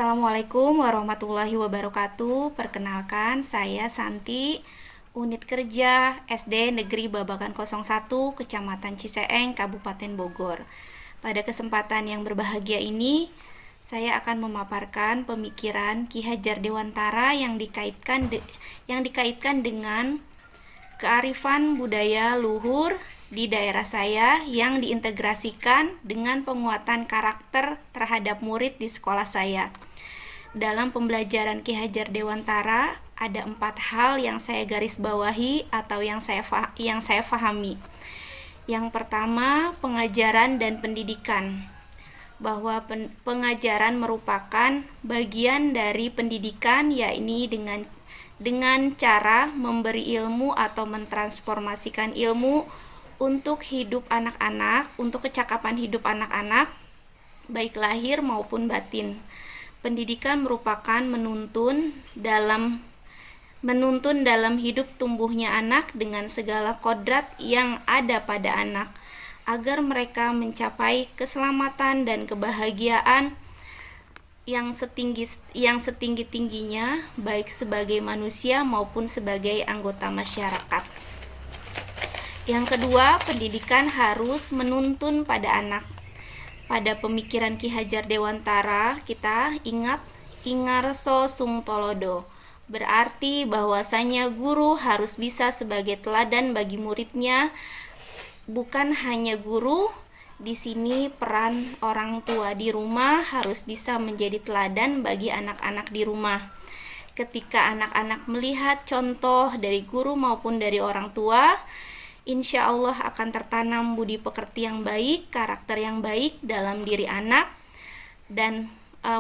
Assalamualaikum warahmatullahi wabarakatuh. Perkenalkan, saya Santi, Unit Kerja SD Negeri Babakan 01, Kecamatan Ciseeng, Kabupaten Bogor. Pada kesempatan yang berbahagia ini, saya akan memaparkan pemikiran Ki Hajar Dewantara yang dikaitkan dengan kearifan budaya luhur di daerah saya yang diintegrasikan dengan penguatan karakter terhadap murid di sekolah saya. Dalam pembelajaran Ki Hajar Dewantara ada 4 hal yang saya garis bawahi atau yang saya pahami. Yang pertama, pengajaran dan pendidikan. Bahwa pengajaran merupakan bagian dari pendidikan, yakni dengan cara memberi ilmu atau mentransformasikan ilmu untuk hidup anak-anak, untuk kecakapan hidup anak-anak, baik lahir maupun batin. Pendidikan merupakan menuntun dalam hidup tumbuhnya anak dengan segala kodrat yang ada pada anak, agar mereka mencapai keselamatan dan kebahagiaan yang setinggi-tingginya, baik sebagai manusia maupun sebagai anggota masyarakat. Yang kedua, pendidikan harus menuntun pada anak. Pada pemikiran Ki Hajar Dewantara, kita ingat Ingarso Sung Tolodo. Berarti bahwasanya guru harus bisa sebagai teladan bagi muridnya. Bukan hanya guru, di sini peran orang tua di rumah harus bisa menjadi teladan bagi anak-anak di rumah. Ketika anak-anak melihat contoh dari guru maupun dari orang tua, insya Allah akan tertanam budi pekerti yang baik, karakter yang baik dalam diri anak, dan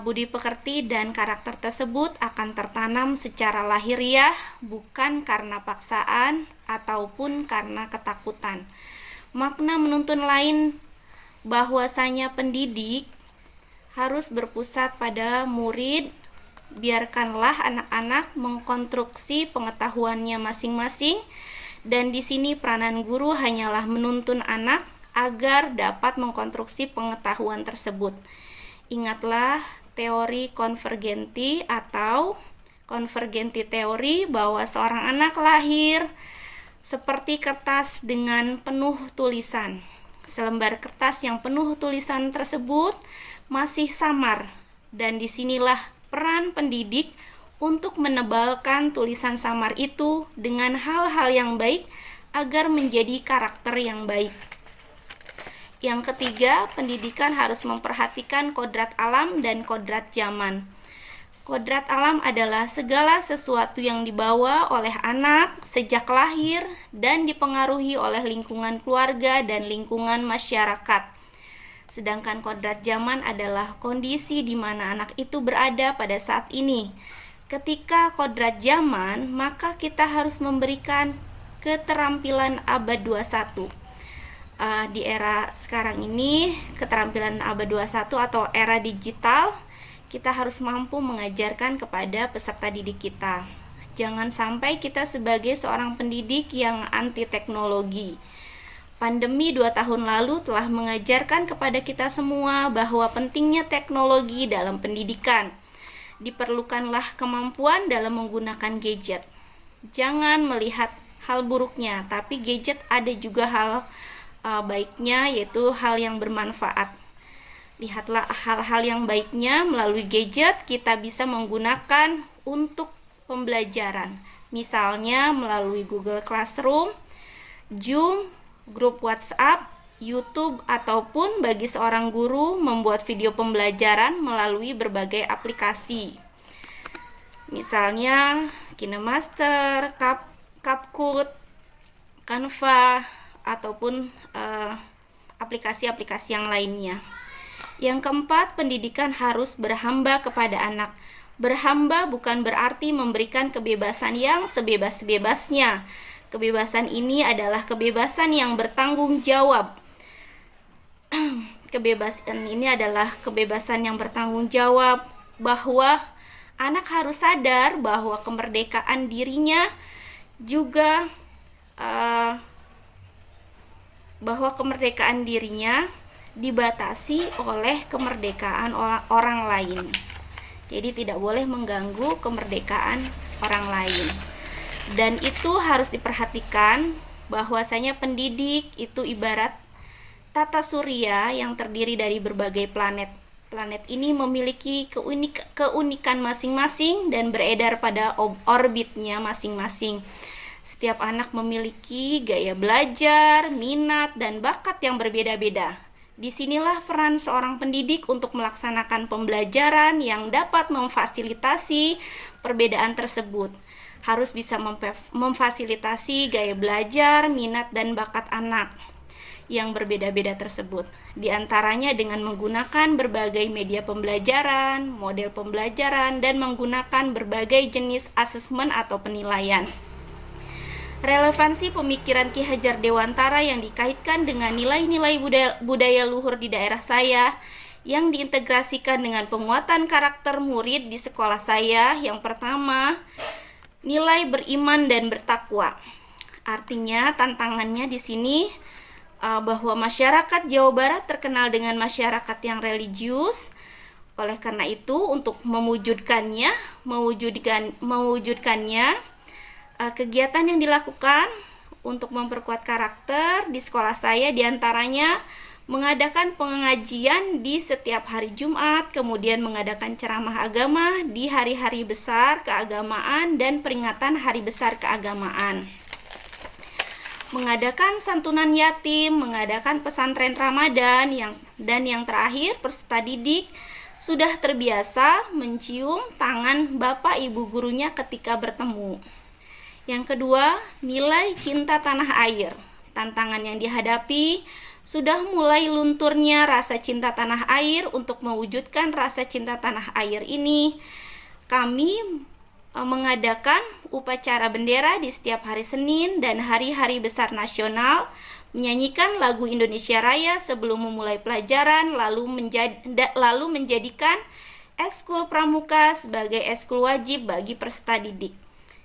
budi pekerti dan karakter tersebut akan tertanam secara lahiriah, bukan karena paksaan ataupun karena ketakutan. Makna menuntun lain bahwasanya pendidik harus berpusat pada murid. Biarkanlah anak-anak mengkonstruksi pengetahuannya masing-masing, dan di sini peranan guru hanyalah menuntun anak agar dapat mengkonstruksi pengetahuan tersebut. Ingatlah teori konvergenti atau konvergenti teori, bahwa seorang anak lahir seperti kertas dengan penuh tulisan. Selembar kertas yang penuh tulisan tersebut masih samar, dan disinilah peran pendidik untuk menebalkan tulisan samar itu dengan hal-hal yang baik agar menjadi karakter yang baik. Yang ketiga, pendidikan harus memperhatikan kodrat alam dan kodrat zaman. Kodrat alam adalah segala sesuatu yang dibawa oleh anak sejak lahir dan dipengaruhi oleh lingkungan keluarga dan lingkungan masyarakat. Sedangkan kodrat zaman adalah kondisi di mana anak itu berada pada saat ini. Ketika kodrat zaman, maka kita harus memberikan keterampilan abad 21. Di era sekarang ini, keterampilan abad 21 atau era digital, kita harus mampu mengajarkan kepada peserta didik kita. Jangan sampai kita sebagai seorang pendidik yang anti teknologi. Pandemi 2 tahun lalu telah mengajarkan kepada kita semua bahwa pentingnya teknologi dalam pendidikan. Diperlukanlah kemampuan dalam menggunakan gadget. Jangan melihat hal buruknya, tapi gadget ada juga hal baiknya, yaitu hal yang bermanfaat. Lihatlah hal-hal yang baiknya melalui gadget kita bisa menggunakan untuk pembelajaran. Misalnya melalui Google Classroom, Zoom, grup WhatsApp, YouTube, ataupun bagi seorang guru membuat video pembelajaran melalui berbagai aplikasi. Misalnya KineMaster, CapCut, Canva, ataupun aplikasi-aplikasi yang lainnya. Yang keempat, pendidikan harus berhamba kepada anak. Berhamba bukan berarti memberikan kebebasan yang sebebas-bebasnya. Kebebasan ini adalah kebebasan yang bertanggung jawab. Kebebasan ini adalah kebebasan yang bertanggung jawab, bahwa anak harus sadar bahwa kemerdekaan dirinya juga dibatasi oleh kemerdekaan orang lain. Jadi tidak boleh mengganggu kemerdekaan orang lain. Dan itu harus diperhatikan bahwasanya pendidik itu ibarat tata surya yang terdiri dari berbagai planet. Planet ini memiliki keunikan masing-masing dan beredar pada orbitnya masing-masing. Setiap anak memiliki gaya belajar, minat, dan bakat yang berbeda-beda. Disinilah peran seorang pendidik untuk melaksanakan pembelajaran yang dapat memfasilitasi perbedaan tersebut. Harus bisa memfasilitasi gaya belajar, minat, dan bakat anak yang berbeda-beda tersebut. Di antaranya dengan menggunakan berbagai media pembelajaran, model pembelajaran, dan menggunakan berbagai jenis asesmen atau penilaian. Relevansi pemikiran Ki Hajar Dewantara yang dikaitkan dengan nilai-nilai budaya luhur di daerah saya yang diintegrasikan dengan penguatan karakter murid di sekolah saya. Yang pertama, nilai beriman dan bertakwa. Artinya tantangannya di sini bahwa masyarakat Jawa Barat terkenal dengan masyarakat yang religius. Oleh karena itu, untuk mewujudkannya, kegiatan yang dilakukan untuk memperkuat karakter di sekolah saya diantaranya mengadakan pengajian di setiap hari Jumat, kemudian mengadakan ceramah agama di hari-hari besar keagamaan dan peringatan hari besar keagamaan, mengadakan santunan yatim, mengadakan pesantren Ramadan, dan yang terakhir peserta didik sudah terbiasa mencium tangan bapak ibu gurunya ketika bertemu. Yang kedua, nilai cinta tanah air. Tantangan yang dihadapi sudah mulai lunturnya rasa cinta tanah air. Untuk mewujudkan rasa cinta tanah air ini, kami mengadakan upacara bendera di setiap hari Senin dan hari-hari besar nasional, menyanyikan lagu Indonesia Raya sebelum memulai pelajaran, lalu menjadikan ekskul pramuka sebagai ekskul wajib bagi peserta didik.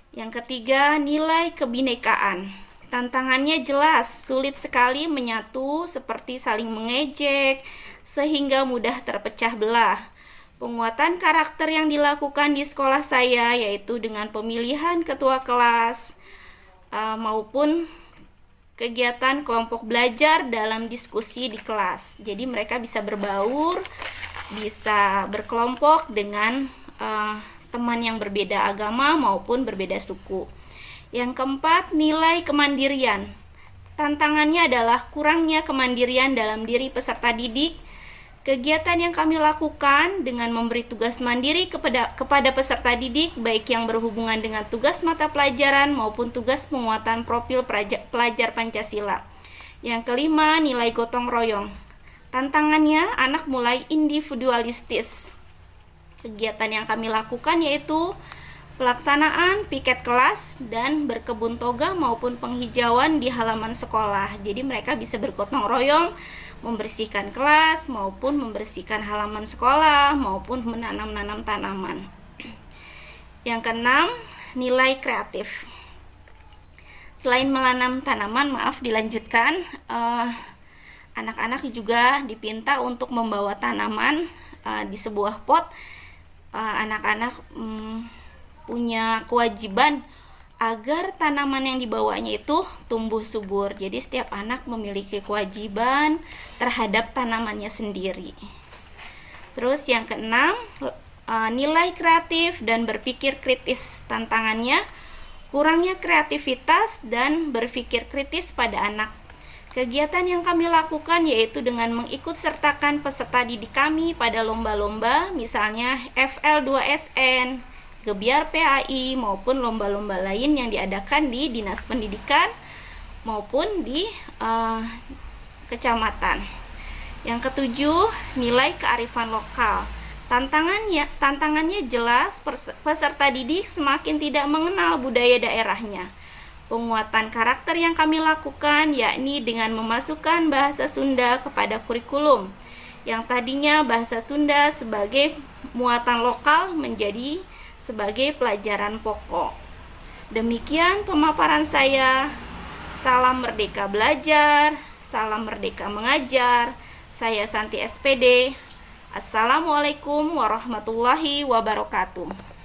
Yang ketiga, nilai kebinekaan. Tantangannya jelas, sulit sekali menyatu seperti saling mengejek sehingga mudah terpecah belah. Penguatan karakter yang dilakukan di sekolah saya yaitu dengan pemilihan ketua kelas maupun kegiatan kelompok belajar dalam diskusi di kelas. Jadi mereka bisa berbaur, bisa berkelompok dengan teman yang berbeda agama maupun berbeda suku. Yang keempat, nilai kemandirian. Tantangannya adalah kurangnya kemandirian dalam diri peserta didik. Kegiatan yang kami lakukan dengan memberi tugas mandiri kepada peserta didik, baik yang berhubungan dengan tugas mata pelajaran maupun tugas penguatan profil pelajar Pancasila. Yang kelima, nilai gotong royong. Tantangannya, anak mulai individualistis. Kegiatan yang kami lakukan yaitu pelaksanaan piket kelas dan berkebun toga maupun penghijauan di halaman sekolah. Jadi mereka bisa bergotong royong membersihkan kelas maupun membersihkan halaman sekolah maupun menanam tanaman. Yang keenam, nilai kreatif. Selain menanam tanaman, dilanjutkan, anak-anak juga dipinta untuk membawa tanaman di sebuah pot. Anak-anak punya kewajiban agar tanaman yang dibawanya itu tumbuh subur. Jadi setiap anak memiliki kewajiban terhadap tanamannya sendiri. Terus yang keenam, nilai kreatif dan berpikir kritis. Tantangannya kurangnya kreativitas dan berpikir kritis pada anak. Kegiatan yang kami lakukan yaitu dengan mengikut sertakan peserta didik kami pada lomba-lomba, misalnya FL2SN, Gebiar PAI, maupun lomba-lomba lain yang diadakan di Dinas Pendidikan maupun di kecamatan. Yang ketujuh, nilai kearifan lokal. Tantangannya jelas, peserta didik semakin tidak mengenal budaya daerahnya. Penguatan karakter yang kami lakukan yakni dengan memasukkan bahasa Sunda kepada kurikulum. Yang tadinya bahasa Sunda sebagai muatan lokal menjadi sebagai pelajaran pokok. Demikian pemaparan saya. Salam merdeka belajar, salam merdeka mengajar. Saya Santi SPD. Assalamualaikum warahmatullahi wabarakatuh.